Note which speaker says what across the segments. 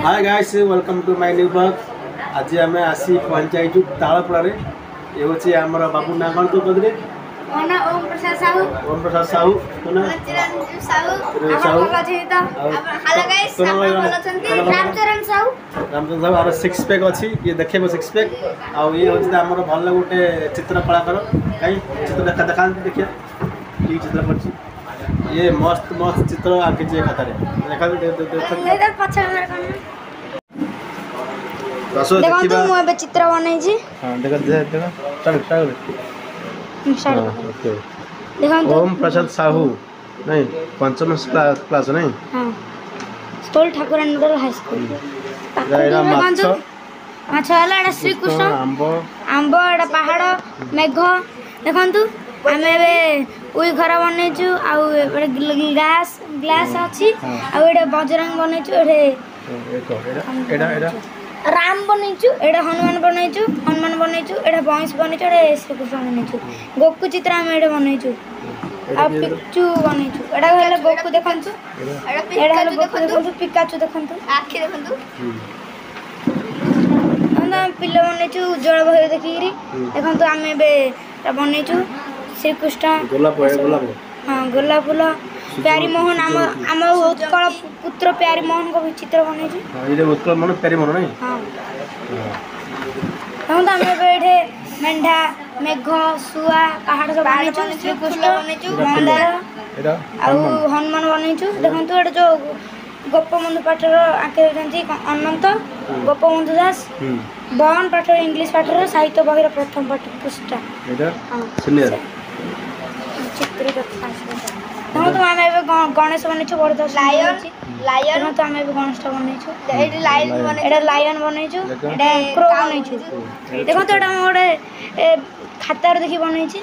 Speaker 1: Hi guys welcome to my new blog. आज आम आसी पहुंचाई तालपड़ा ये हूँ आम बाबू ना कौन तो कदरे
Speaker 2: ओम प्रसाद साहू
Speaker 1: साहू
Speaker 2: रामचरण साहू
Speaker 1: और सिक्स पैक अच्छी ये देखे सिक्स पैक आउ ये हूँ आम भल गोटे चित्र कलाकार कहीं चित्र देखा देखिए ये चित्र कर ये मस्त मस्त चित्र आंकी खातार देखा
Speaker 2: चित्र बनई
Speaker 1: ओम प्रसाद साहू नहीं पंचम क्लास नहीं
Speaker 2: school Thakur middle high school माछ है श्रीकृष्ण आंब एटा पहाड़ मेघ देखु आम उई घर बनईचु ग्लास ग्लास अच्छी आउे बजरंग बनईचु राम बनईचु एटा हनुमान बनईचु एटा भैंस बनईचु एटा श्रीकृष्ण बनईचु गोकु चित्र आम एटा बनईचु आ पिक्चू बनईचु एटा हेले गोकु देखंतु एटा हेले गोकु देखंतु पिकाचू देखंतु आखी देखंतु हम पिल्ला बनईचु उज्जवल भय देखिरी देखंतु आम एबे बनईचु श्रीकृष्ण हाँ गोलाप फूल प्यारी मोहन आम आम उत्कल पुत्र प्यारी मोहन को चित्र बनईचु
Speaker 1: उत्कल मोहन प्यारी मोहन नहीं
Speaker 2: हाँ देखो आम ये मेढा मेघ शुआ पहाड़ सब बनईचु श्रीकृष्ण मंदार हनुमान बनईचु देखो ये जो गोपबंधु पाठर आंके अनंत गोपबंधु दास बहन पाठर इंग्लिश पाठर साहित्य बहिर प्रथम पाठ पृष्ठा चित्र देखो तो आम गणेश बनईचु बड़ दस लायन लायन तो आम गणेश बनईचु लायन बनईचु क्रो बनईचु देखो तो एटा गोटे खातार देखि बनईची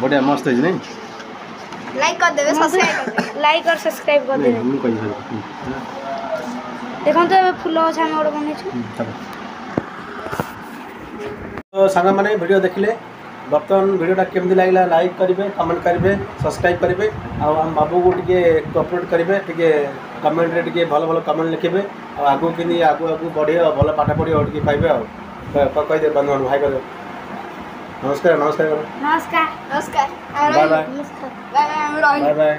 Speaker 1: बढ़िया मस्त है नहीं
Speaker 2: लाइक कर देबे सब्सक्राइब कर देबे लाइक और सब्सक्राइब कर देबे देखो तो फूल अच्छा हम गोटे बनईचु
Speaker 1: तो सांग माने वीडियो देखिले बर्तमान वीडियोटा केमती लगे लाइक करेंगे कमेंट करेंगे सब्सक्राइब करेंगे आम बाबू को टे कोऑपरेट करेंगे टे कमेंट टे भल भल कमेंट लिखे आगू कि आगू आगू बढ़े भल पाठ पढ़े टे पाइबे कहीदे बंधु भाई कर नमस्कार नमस्कार
Speaker 2: नमस्कार नमस्कार
Speaker 1: bye bye
Speaker 2: bye bye
Speaker 1: bye bye